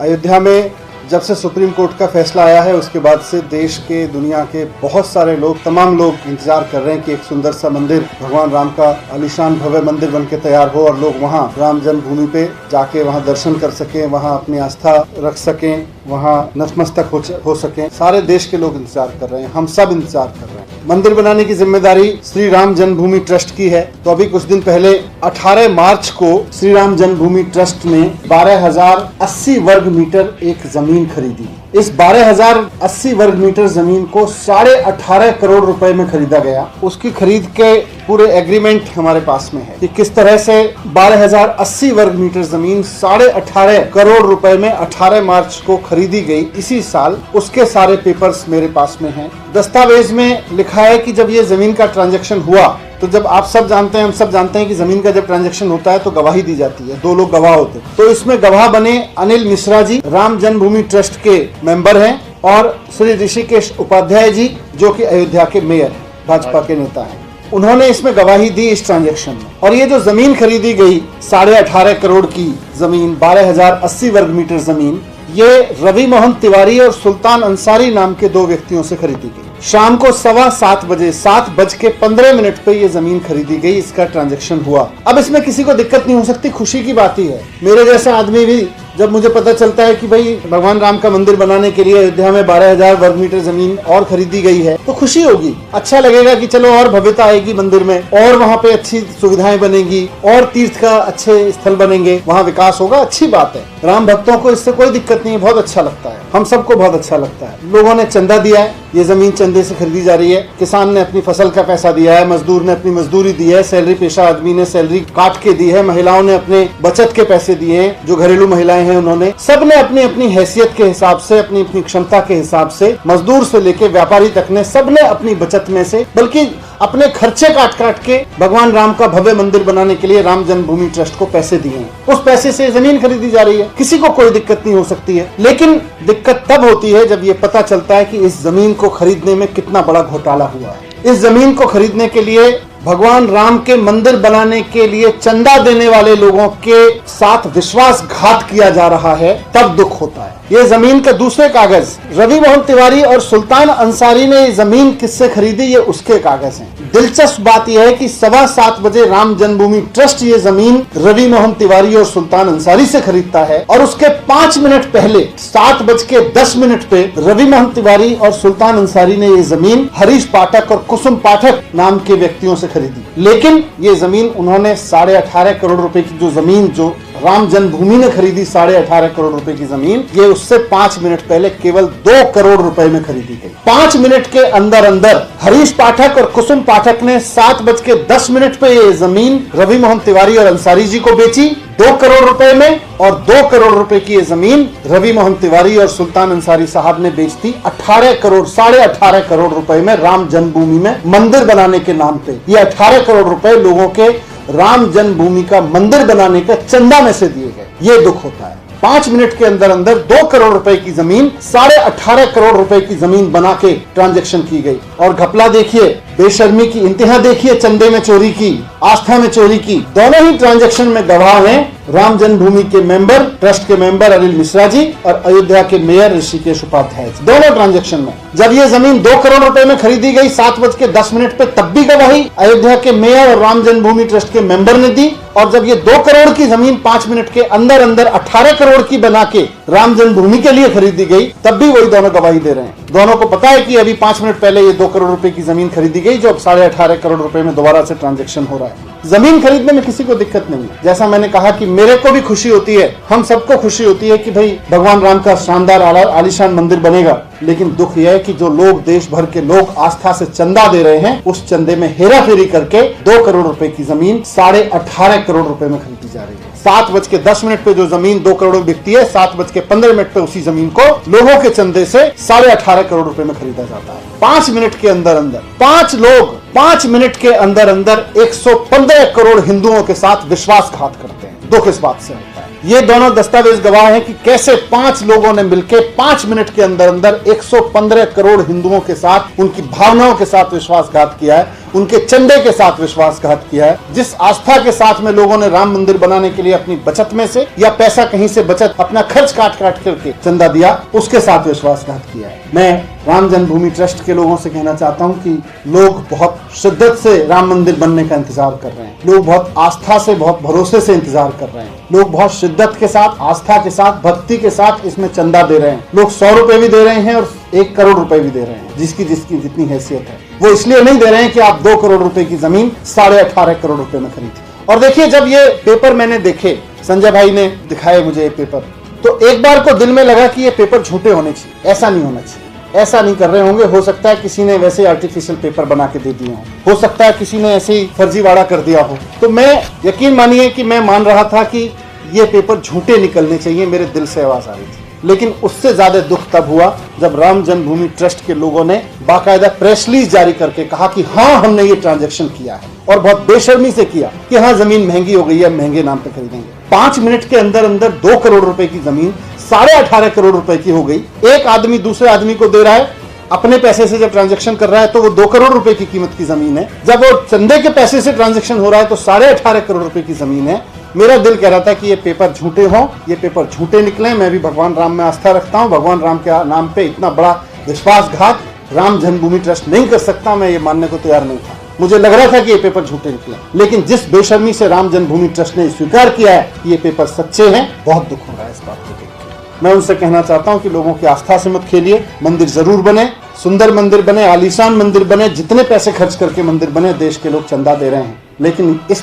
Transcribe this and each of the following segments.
अयोध्या में जब से सुप्रीम कोर्ट का फैसला आया है उसके बाद से देश के दुनिया के बहुत सारे लोग, तमाम लोग इंतजार कर रहे हैं कि एक सुंदर सा मंदिर, भगवान राम का आलीशान भव्य मंदिर बनके तैयार हो और लोग वहाँ राम जन्मभूमि पे जाके वहाँ दर्शन कर सकें, वहाँ अपनी आस्था रख सकें, वहाँ नतमस्तक हो सकें। सारे देश के लोग इंतजार कर रहे हैं, हम सब इंतजार कर रहे हैं। मंदिर बनाने की जिम्मेदारी श्री राम जन्मभूमि ट्रस्ट की है। तो अभी कुछ दिन पहले 18 मार्च को श्री राम जन्मभूमि ट्रस्ट ने 12,080 वर्ग मीटर एक जमीन खरीदी। इस 12,080 वर्ग मीटर जमीन को 18.5 करोड़ रुपए में खरीदा गया। उसकी खरीद के पूरे एग्रीमेंट हमारे पास में है कि किस तरह से 12,080 वर्ग मीटर जमीन 18.5 करोड़ रुपए में 18 मार्च को खरीदी गई इसी साल। उसके सारे पेपर्स मेरे पास में हैं। दस्तावेज में लिखा है कि जब ये जमीन का ट्रांजैक्शन हुआ, तो जब आप सब जानते हैं, हम सब जानते हैं कि जमीन का जब ट्रांजैक्शन होता है तो गवाही दी जाती है, 2 लोग गवाह होते हैं। तो इसमें गवाह बने अनिल मिश्रा जी, राम जन्मभूमि ट्रस्ट के मेंबर हैं, और श्री ऋषिकेश उपाध्याय जी जो कि अयोध्या के मेयर, भाजपा के नेता हैं। उन्होंने इसमें गवाही दी इस ट्रांजैक्शन में। और ये जो जमीन खरीदी गई 18.5 करोड़ की जमीन, 12,080 वर्ग मीटर जमीन, ये रवि मोहन तिवारी और सुल्तान अंसारी नाम के 2 व्यक्तियों से खरीदी गई। शाम को 7:15 बजे 7:15 पे ये जमीन खरीदी गई। इसका ट्रांजैक्शन हुआ। अब इसमें किसी को दिक्कत नहीं हो सकती, खुशी की बात ही है। मेरे जैसा आदमी भी जब मुझे पता चलता है कि भाई भगवान राम का मंदिर बनाने के लिए अयोध्या में 12,000 वर्ग मीटर जमीन और खरीदी गई है, तो खुशी होगी, अच्छा लगेगा कि चलो और भव्यता आएगी मंदिर में, और वहाँ पे अच्छी सुविधाएं बनेंगी, और तीर्थ का अच्छे स्थल बनेंगे, वहाँ विकास होगा। अच्छी बात है, राम भक्तों को इससे कोई दिक्कत नहीं है, बहुत अच्छा लगता है, हम सबको बहुत अच्छा लगता है। लोगों ने चंदा दिया है, ये जमीन चंदे से खरीदी जा रही है। किसान ने अपनी फसल का पैसा दिया है, मजदूर ने अपनी मजदूरी दी है, सैलरी पेशा आदमी ने सैलरी काट के दी है, महिलाओं ने अपने बचत के पैसे दिए हैं, जो घरेलू महिलाएं हैं उन्होंने, सबने अपनी अपनी हैसियत के हिसाब से, अपनी अपनी क्षमता के हिसाब से, मजदूर से लेके व्यापारी तक ने, सबने अपनी बचत में से, बल्कि अपने खर्चे काट काट के भगवान राम का भव्य मंदिर बनाने के लिए राम जन्मभूमि ट्रस्ट को पैसे दिए हैं। उस पैसे से जमीन खरीदी जा रही है, किसी को कोई दिक्कत नहीं हो सकती है। लेकिन दिक्कत तब होती है जब ये पता चलता है कि इस जमीन को खरीदने में कितना बड़ा घोटाला हुआ है। इस जमीन को खरीदने के लिए, भगवान राम के मंदिर बनाने के लिए चंदा देने वाले लोगों के साथ विश्वासघात किया जा रहा है, तब दुख होता है। ये जमीन के दूसरे कागज, रवि मोहन तिवारी और सुल्तान अंसारी ने ये जमीन किससे खरीदी, ये उसके कागज हैं। दिलचस्प बात यह है कि 7:15 बजे राम जन्मभूमि ट्रस्ट ये जमीन रवि मोहन तिवारी और सुल्तान अंसारी से खरीदता है, और उसके 5 मिनट पहले 7:10 पे रवि मोहन तिवारी और सुल्तान अंसारी ने ये जमीन हरीश पाठक और कुसुम पाठक नाम के व्यक्तियों से खरीदी। लेकिन ये जमीन उन्होंने 18.5 करोड़ रुपए की जो जमीन, जो राम जन्मभूमि ने खरीदी 18.5 करोड़ रुपए की जमीन, ये उससे 5 मिनट पहले केवल 2 करोड़ रुपए में खरीदी गई। 5 मिनट के अंदर अंदर हरीश पाठक और कुसुम पाठक ने 7:10 पे ये जमीन रवि मोहन तिवारी और अंसारी जी को बेची 2 करोड़ रुपए में, और 2 करोड़ रुपए की ये जमीन रवि मोहन तिवारी और सुल्तान अंसारी साहब ने बेच दी 18.5 करोड़ रुपए में राम जन्मभूमि में मंदिर बनाने के नाम पे। ये 18 करोड़ रुपए लोगों के राम जन्मभूमि का मंदिर बनाने का चंदा में से दिए गए। ये दुख होता है। 5 मिनट के अंदर अंदर 2 करोड़ रुपए की जमीन 18.5 करोड़ रुपए की जमीन बना के ट्रांजैक्शन की गई। और घपला देखिए, बेशर्मी की इंतहा देखिए, चंदे में चोरी की, आस्था में चोरी की। दोनों ही ट्रांजैक्शन में गवाह हैं राम जन्मभूमि के मेंबर, ट्रस्ट के मेंबर अनिल मिश्रा जी और अयोध्या के मेयर ऋषिकेश उपाध्याय जी। दोनों ट्रांजैक्शन में जब ये जमीन 2 करोड़ रुपए में खरीदी गई 7:10 पे, तब भी गवाही अयोध्या के मेयर और राम जन्मभूमि ट्रस्ट के मेंबर ने दी। और जब ये 2 करोड़ की जमीन 5 मिनट के अंदर अंदर 18 करोड़ की बना के राम जन्मभूमि के लिए खरीदी गई, तब भी वही दोनों गवाही दे रहे हैं। दोनों को पता है कि अभी 5 मिनट पहले ये 2 करोड़ रुपए की जमीन खरीदी गई, जो अब 18.5 करोड़ रुपए में दोबारा से ट्रांजैक्शन हो रहा है। जमीन खरीदने में किसी को दिक्कत नहीं है। जैसा मैंने कहा कि मेरे को भी खुशी होती है, हम सबको खुशी होती है कि भाई भगवान राम का शानदार आलीशान मंदिर बनेगा। लेकिन दुख यह है कि जो लोग, देश भर के लोग आस्था से चंदा दे रहे हैं, उस चंदे में हेरा फेरी करके 2 करोड़ रुपए की जमीन 18.5 करोड़ रुपए में खरीदी जा रही है। 7:10 पे जो जमीन 2 करोड़ में बिकती है, 7:15 पे उसी जमीन को लोगों के चंदे से 18.5 करोड़ रुपए में खरीदा जाता है। 5 मिनट के अंदर अंदर 5 लोग 5 मिनट के अंदर अंदर 115 करोड़ हिंदुओं के साथ विश्वासघात करते हैं। दुख इस बात से होता है। ये दोनों दस्तावेज गवाह हैं कि कैसे 5 लोगों ने मिलकर 5 मिनट के अंदर अंदर 115 करोड़ हिंदुओं के साथ, उनकी भावनाओं के साथ विश्वासघात किया है, उनके चंदे के साथ विश्वासघात किया है। जिस आस्था के साथ में लोगों ने राम मंदिर बनाने के लिए अपनी बचत में से या पैसा कहीं से बचत अपना खर्च काट करके चंदा दिया, उसके साथ विश्वासघात किया है। मैं राम जन्मभूमि ट्रस्ट के लोगों से कहना चाहता हूं कि लोग बहुत शिद्दत से राम मंदिर बनने का इंतजार कर रहे हैं, लोग बहुत आस्था से, बहुत भरोसे से इंतजार कर रहे हैं, लोग बहुत शिद्दत के साथ, आस्था के साथ, भक्ति के साथ इसमें चंदा दे रहे हैं। लोग 100 रुपए भी दे रहे हैं और 1 करोड़ रुपए भी दे रहे हैं, जिसकी जितनी हैसियत है। वो इसलिए नहीं दे रहे हैं कि आप 2 करोड़ रुपए की जमीन 18.5 करोड़ रुपए में खरीदी। और देखिए, जब ये पेपर मैंने देखे, संजय भाई ने दिखाए मुझे ये पेपर, तो एक बार को दिल में लगा कि ये पेपर झूठे होने चाहिए, ऐसा नहीं होना चाहिए। ऐसा नहीं कर रहे होंगे, हो सकता है किसी ने वैसे आर्टिफिशियल पेपर बना के दे दिए हो सकता है किसी ने ऐसे ही फर्जीवाड़ा कर दिया हो। तो मैं, यकीन मानिए कि मैं मान रहा था कि ये पेपर झूठे निकलने चाहिए, मेरे दिल से आवाज आ रही थी। लेकिन उससे ज्यादा दुख तब हुआ जब राम जन्मभूमि ट्रस्ट के लोगों ने बाकायदा प्रेस रिलीज जारी करके कहा कि हाँ, हमने ये ट्रांजैक्शन किया है, और बहुत बेशर्मी से किया कि हाँ, जमीन महंगी हो गई है, महंगे नाम पे खरीदेंगे। 5 मिनट के अंदर अंदर 2 करोड़ रुपए की जमीन 18.5 करोड़ रुपए की हो गई। एक आदमी दूसरे आदमी को दे रहा है, अपने पैसे से जब ट्रांजैक्शन कर रहा है तो वो 2 करोड़ रुपए की कीमत की जमीन है। जब वो चंदे के पैसे से ट्रांजैक्शन हो रहा है तो 18.5 करोड़ रुपए की जमीन है। मेरा दिल कह रहा था कि ये पेपर झूठे हों, ये पेपर झूठे निकले। मैं भी भगवान राम में आस्था रखता हूं, भगवान राम के नाम पे इतना बड़ा विश्वासघात राम जन्मभूमि ट्रस्ट नहीं कर सकता, मैं ये मानने को तैयार नहीं था। मुझे लग रहा था कि ये पेपर झूठे निकले, लेकिन जिस बेशर्मी से राम जन्मभूमि ट्रस्ट ने स्वीकार किया है कि ये पेपर सच्चे हैं, बहुत दुख हो रहा है इस बात को देख के। मैं उनसे कहना चाहता हूँ कि लोगों की आस्था से मत खेलिए, मंदिर जरूर बने, सुंदर मंदिर बने, आलीशान मंदिर बने, जितने पैसे खर्च करके मंदिर बने, देश के लोग चंदा दे रहे हैं, लेकिन इस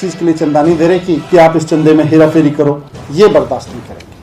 चीज के लिए चंदा नहीं दे रहे कि आप इस चंदे में हेराफेरी करो, ये बर्दाश्त नहीं करेंगे।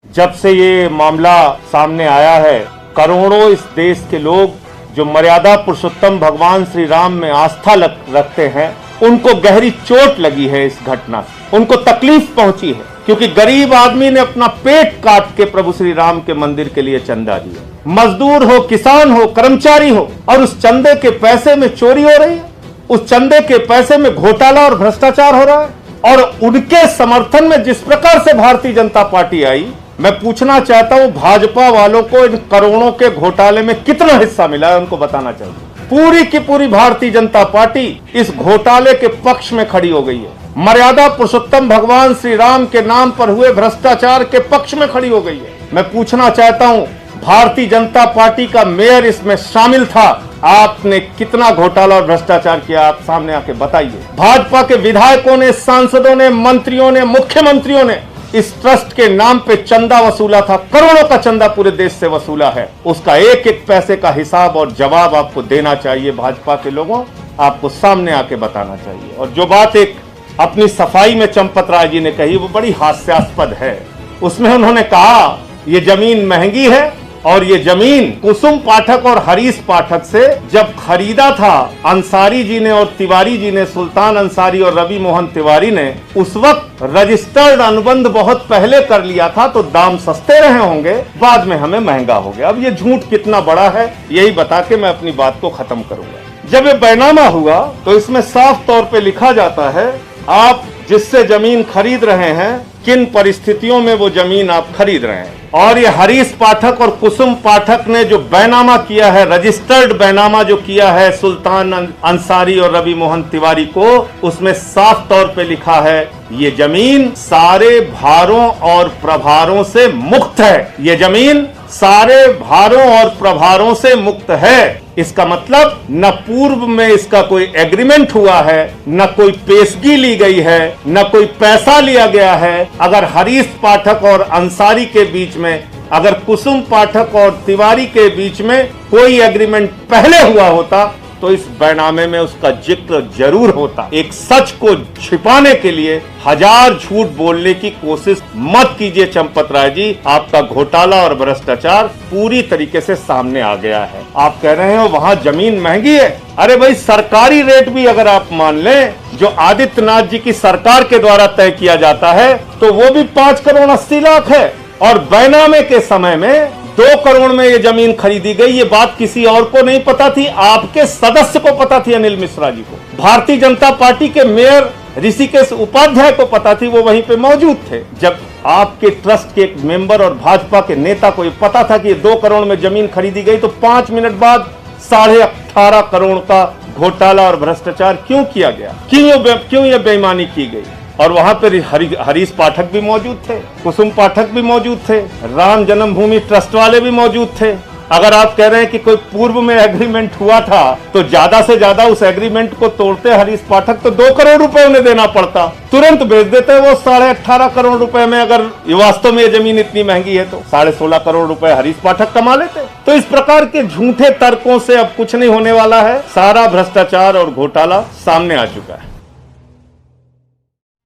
जब से ये मामला सामने आया है, करोड़ों इस देश के लोग जो मर्यादा पुरुषोत्तम भगवान श्री राम में आस्था रखते हैं, उनको गहरी चोट लगी है इस घटना से, उनको तकलीफ पहुंची है, क्योंकि गरीब आदमी ने अपना पेट काट के प्रभु श्री राम के मंदिर के लिए चंदा दिया। मजदूर हो, किसान हो, कर्मचारी हो, और उस चंदे के पैसे में चोरी हो रही है, उस चंदे के पैसे में घोटाला और भ्रष्टाचार हो रहा है। और उनके समर्थन में जिस प्रकार से भारतीय जनता पार्टी आई, मैं पूछना चाहता हूं, भाजपा वालों को इन करोड़ों के घोटाले में कितना हिस्सा मिला है, उनको बताना चाहिए। पूरी की पूरी भारतीय जनता पार्टी इस घोटाले के पक्ष में खड़ी हो गई है, मर्यादा पुरुषोत्तम भगवान श्री राम के नाम पर हुए भ्रष्टाचार के पक्ष में खड़ी हो गई है। मैं पूछना चाहता हूं, भारतीय जनता पार्टी का मेयर इसमें शामिल था, आपने कितना घोटाला और भ्रष्टाचार किया, आप सामने आके बताइए। भाजपा के विधायकों ने, सांसदों ने, मंत्रियों ने, मुख्यमंत्रियों ने इस ट्रस्ट के नाम पे चंदा वसूला था, करोड़ों का चंदा पूरे देश से वसूला है। उसका एक एक पैसे का हिसाब और जवाब आपको देना चाहिए। भाजपा के लोगों, आपको सामने आके बताना चाहिए। और जो बात एक अपनी सफाई में चंपत राय जी ने कही, वो बड़ी हास्यास्पद है। उसमें उन्होंने कहा ये जमीन महंगी है, और ये जमीन कुसुम पाठक और हरीश पाठक से जब खरीदा था अंसारी जी ने और तिवारी जी ने, सुल्तान अंसारी और रवि मोहन तिवारी ने, उस वक्त रजिस्टर्ड अनुबंध बहुत पहले कर लिया था, तो दाम सस्ते रहे होंगे, बाद में हमें महंगा हो गया। अब ये झूठ कितना बड़ा है, यही बता के मैं अपनी बात को खत्म करूंगा। जब ये बैनामा हुआ तो इसमें साफ तौर पे लिखा जाता है, आप जिससे जमीन खरीद रहे हैं, किन परिस्थितियों में वो जमीन आप खरीद रहे हैं। और ये हरीश पाठक और कुसुम पाठक ने जो बैनामा किया है, रजिस्टर्ड बैनामा जो किया है सुल्तान अंसारी और रवि मोहन तिवारी को, उसमें साफ तौर पे लिखा है ये जमीन सारे भारों और प्रभारों से मुक्त है। ये जमीन सारे भारों और प्रभारों से मुक्त है। इसका मतलब न पूर्व में इसका कोई एग्रीमेंट हुआ है, न कोई पेशगी ली गई है, न कोई पैसा लिया गया है। अगर हरीश पाठक और अंसारी के बीच में, अगर कुसुम पाठक और तिवारी के बीच में कोई एग्रीमेंट पहले हुआ होता तो इस बैनामे में उसका जिक्र जरूर होता। एक सच को छिपाने के लिए हजार झूठ बोलने की कोशिश मत कीजिए चंपत राय जी। आपका घोटाला और भ्रष्टाचार पूरी तरीके से सामने आ गया है। आप कह रहे हो वहां जमीन महंगी है, अरे भाई सरकारी रेट भी अगर आप मान लें, जो आदित्यनाथ जी की सरकार के द्वारा तय किया जाता है, तो वो भी 5 करोड़ 80 लाख है। और बैनामे के समय में 2 करोड़ में ये जमीन खरीदी गई। ये बात किसी और को नहीं पता थी, आपके सदस्य को पता थी, अनिल मिश्रा जी को। भारतीय जनता पार्टी के मेयर ऋषिकेश उपाध्याय को पता थी, वो वहीं पे मौजूद थे। जब आपके ट्रस्ट के एक मेंबर और भाजपा के नेता को ये पता था कि 2 करोड़ में जमीन खरीदी गई, तो 5 मिनट बाद 18.5 करोड़ का घोटाला और भ्रष्टाचार क्यों किया गया, क्यों ये बेईमानी की गई। और वहां पर हरीश पाठक भी मौजूद थे, कुसुम पाठक भी मौजूद थे, राम जन्मभूमि ट्रस्ट वाले भी मौजूद थे। अगर आप कह रहे हैं कि कोई पूर्व में एग्रीमेंट हुआ था, तो ज्यादा से ज्यादा उस एग्रीमेंट को तोड़ते हरीश पाठक तो 2 करोड़ रुपए उन्हें देना पड़ता, तुरंत बेच देते वो 18.5 करोड़ रुपए में। अगर वास्तव में ये जमीन इतनी महंगी है तो 16.5 करोड़ रुपए हरीश पाठक कमा लेते। तो इस प्रकार के झूठे तर्कों से अब कुछ नहीं होने वाला है। सारा भ्रष्टाचार और घोटाला सामने आ चुका है।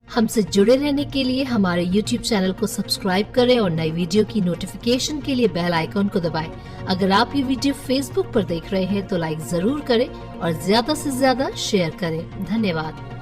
हमसे जुड़े रहने के लिए हमारे YouTube चैनल को सब्सक्राइब करें और नई वीडियो की नोटिफिकेशन के लिए बेल आइकॉन को दबाएं। अगर आप ये वीडियो Facebook पर देख रहे हैं तो लाइक जरूर करें और ज्यादा से ज्यादा शेयर करें। धन्यवाद।